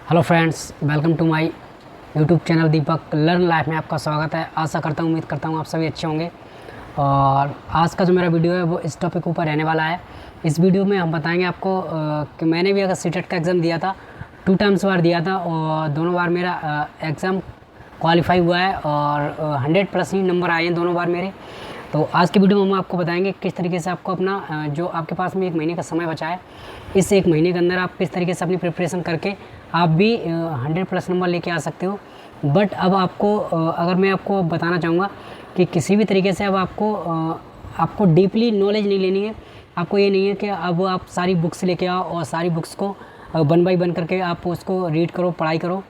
Hello friends, welcome to my YouTube channel Deepak learn life में आपका स्वागत है। आशा करता हूँ, उम्मीद करता हूँ आप सभी अच्छे होंगे। और आज का जो मेरा वीडियो है वो इस टॉपिक के ऊपर रहने वाला है। इस वीडियो में हम बताएंगे आपको कि मैंने भी अगर सीटेट का एग्ज़ाम दिया था, 2 टाइम्स बार दिया था और दोनों बार मेरा एग्ज़ाम क्वालिफाई हुआ है और 100+ ही नंबर आए हैं दोनों बार मेरे। तो आज की वीडियो में हम आपको बताएंगे किस तरीके से आपको अपना जो आपके पास में 1 महीने का समय बचा है, इस 1 महीने के अंदर आप किस तरीके से अपनी प्रिपरेशन करके आप भी 100+ नंबर लेके आ सकते हो। बट अब आपको अगर मैं आपको बताना चाहूँगा कि किसी भी तरीके से अब आपको डीपली नॉलेज नहीं लेनी है। आपको ये नहीं है कि अब आप सारी बुक्स लेके आओ और सारी बुक्स को 1 बाय 1 करके आप उसको रीड करो, पढ़ाई करो,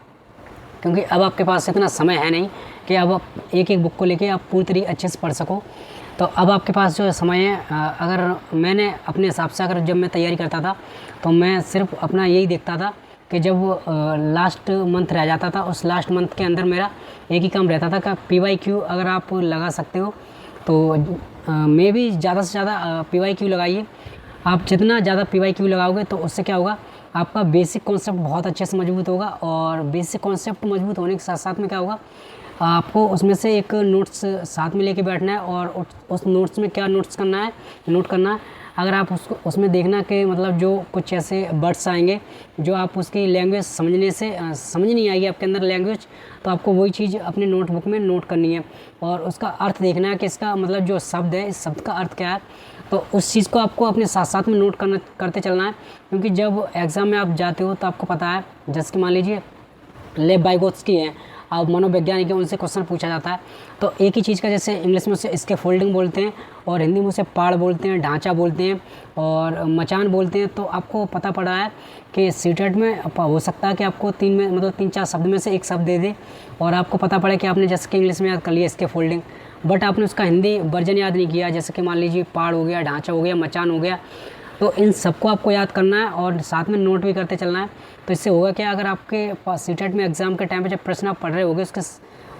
क्योंकि अब आपके पास इतना समय है नहीं कि अब आप एक एक बुक को लेके आप पूरी तरीके अच्छे से पढ़ सको। तो अब आपके पास जो समय है, अगर मैंने अपने हिसाब से अगर जब मैं तैयारी करता था तो मैं सिर्फ अपना यही देखता था कि जब लास्ट मंथ रह जाता था, उस लास्ट मंथ के अंदर मेरा एक ही काम रहता था कि PYQ अगर आप लगा सकते हो तो मैं भी ज़्यादा से ज़्यादा PYQ लगाइए। आप जितना ज़्यादा PYQ लगाओगे तो उससे क्या होगा, आपका बेसिक कॉन्सेप्ट बहुत अच्छे से मजबूत होगा। और बेसिक कॉन्सेप्ट मजबूत होने के साथ साथ में क्या होगा, आपको उसमें से एक नोट्स साथ में लेके बैठना है और उस नोट्स में क्या नोट करना है। अगर आप उसको उसमें देखना कि मतलब जो कुछ ऐसे वर्ड्स आएंगे जो आप उसकी लैंग्वेज समझने से समझ नहीं आएगी आपके अंदर लैंग्वेज, तो आपको वही चीज़ अपने नोटबुक में नोट करनी है और उसका अर्थ देखना है कि इसका मतलब जो शब्द है, इस शब्द का अर्थ क्या है। तो उस चीज़ को आपको अपने साथ साथ में नोट करते चलना है, क्योंकि जब एग्ज़ाम में आप जाते हो तो आपको पता है, जैसे कि मान लीजिए लेव वाइगोत्स्की हैं, अब मनोवैज्ञानिक है, उनसे क्वेश्चन पूछा जाता है तो एक ही चीज़ का, जैसे इंग्लिश में उसे इसके फोल्डिंग बोलते हैं और हिंदी में उसे पाड़ बोलते हैं, ढांचा बोलते हैं और मचान बोलते हैं। तो आपको पता पड़ा है कि सीटेट में हो सकता है कि आपको 3-4 शब्द में से एक शब्द दे दे और आपको पता पड़े कि आपने जैसे कि इंग्लिश में याद कर लिया इसके फोल्डिंग, बट आपने उसका हिंदी वर्जन याद नहीं किया, जैसे कि मान लीजिए पाड़ हो गया, ढांचा हो गया, मचान हो गया। तो इन सबको आपको याद करना है और साथ में नोट भी करते चलना है। तो इससे होगा क्या, अगर आपके पास सीटेट में एग्ज़ाम के टाइम पे जब प्रश्न आप पढ़ रहे होगे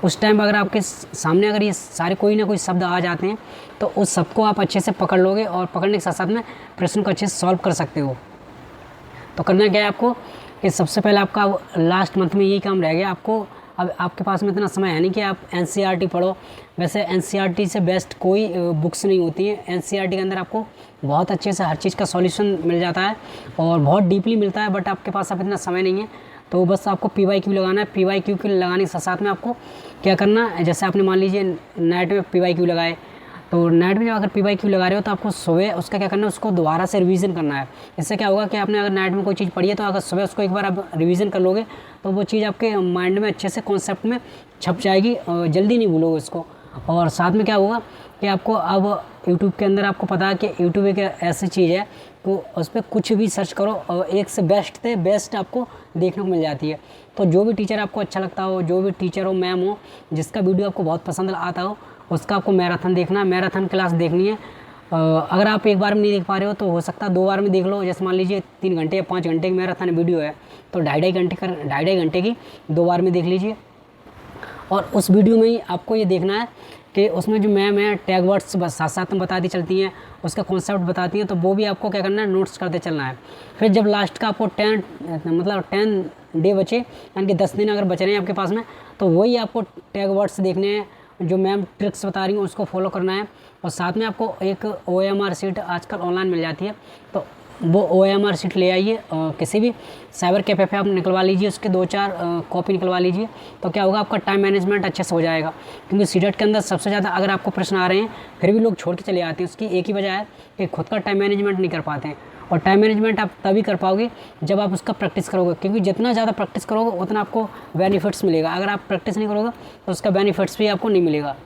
उस टाइम अगर आपके सामने अगर ये सारे कोई ना कोई शब्द आ जाते हैं तो उस सबको आप अच्छे से पकड़ लोगे और पकड़ने के साथ साथ में प्रश्न को अच्छे से सॉल्व कर सकते हो। तो करना क्या है आपको कि सबसे पहले आपका लास्ट मंथ में यही काम रह गया। आपको अब आपके पास में इतना समय है नहीं कि आप NCERT पढ़ो। वैसे NCERT से बेस्ट कोई बुक्स नहीं होती हैं। NCERT के अंदर आपको बहुत अच्छे से हर चीज़ का सॉल्यूशन मिल जाता है और बहुत डीपली मिलता है, बट आपके पास अब इतना समय नहीं है। तो बस आपको PYQ लगाना है। PYQ के लगाने के साथ साथ में आपको क्या करना है, जैसे आपने मान लीजिए नेट में PYQ लगाए, तो नेट में अगर PYQ लगा रहे हो तो आपको सुबह उसका क्या करना है, उसको दोबारा से रिवीजन करना है। इससे क्या होगा कि आपने अगर नेट में कोई चीज़ पढ़ी है तो अगर सुबह उसको एक बार आप रिवीजन कर लोगे तो वो चीज़ आपके माइंड में अच्छे से कॉन्सेप्ट में छप जाएगी और जल्दी नहीं भूलोगे उसको। और साथ में क्या होगा कि आपको अब यूट्यूब के अंदर आपको पता है कि यूट्यूब एक ऐसी चीज़ है तो उस पर कुछ भी सर्च करो और एक से बेस्ट आपको देखने को मिल जाती है। तो जो भी टीचर आपको अच्छा लगता हो, जो भी टीचर हो, मैम हो, जिसका वीडियो आपको बहुत पसंद आता हो, उसका आपको मैराथन देखना है, मैराथन क्लास देखनी है। अगर आप एक बार में नहीं देख पा रहे हो तो हो सकता है 2 बार में देख लो। जैसे मान लीजिए 3 घंटे या 5 घंटे की मैराथन वीडियो है तो ढाई ढाई घंटे की 2 बार में देख लीजिए। और उस वीडियो में ही आपको ये देखना है कि उसमें जो मैम है टैग वर्ड्स बस साथ साथ में बताती चलती हैं, उसका कॉन्सेप्ट बताती हैं, तो वो भी आपको क्या करना है, नोट्स करते चलना है। फिर जब लास्ट का आपको 10 डे बचे, यानी कि 10 दिन अगर बच रहे हैं आपके पास में, तो वही आपको टैग वर्ड्स देखने हैं, जो मैम ट्रिक्स बता रही हैं उसको फॉलो करना है। और साथ में आपको एक OMR शीट आजकल ऑनलाइन मिल जाती है, तो वो OMR शीट ले आइए, किसी भी साइबर कैफ़े पे आप निकलवा लीजिए, उसके 2-4 कॉपी निकलवा लीजिए। तो क्या होगा, आपका टाइम मैनेजमेंट अच्छे से हो जाएगा। क्योंकि सीटेट के अंदर सबसे ज़्यादा अगर आपको प्रश्न आ रहे हैं फिर भी लोग छोड़ के चले आते हैं, उसकी एक ही वजह है कि खुद का टाइम मैनेजमेंट नहीं कर पाते हैं। और टाइम मैनेजमेंट आप तभी कर पाओगे जब आप उसका प्रैक्टिस करोगे, क्योंकि जितना ज़्यादा प्रैक्टिस करोगे उतना आपको बेनिफिट्स मिलेगा। अगर आप प्रैक्टिस नहीं करोगे तो उसका बेनिफिट्स भी आपको नहीं मिलेगा।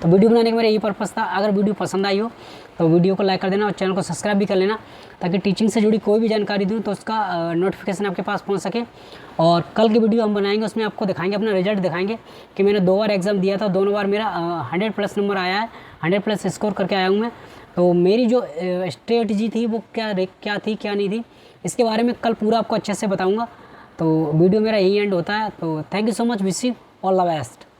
तो वीडियो बनाने का मेरा यही पर्पस था। अगर वीडियो पसंद आई हो तो वीडियो को लाइक कर देना और चैनल को सब्सक्राइब भी कर लेना, ताकि टीचिंग से जुड़ी कोई भी जानकारी दूँ तो उसका नोटिफिकेशन आपके पास पहुंच सके। और कल की वीडियो हम बनाएंगे, उसमें आपको दिखाएंगे, अपना रिजल्ट दिखाएंगे कि मैंने 2 बार एग्ज़ाम दिया था, दोनों बार मेरा 100+ नंबर आया है, 100+ स्कोर करके आया हूँ मैं। तो मेरी जो स्ट्रेटजी थी वो क्या थी क्या नहीं थी, इसके बारे में कल पूरा आपको अच्छे से बताऊँगा। तो वीडियो मेरा यही एंड होता है। तो thank you so much, wish you all the best.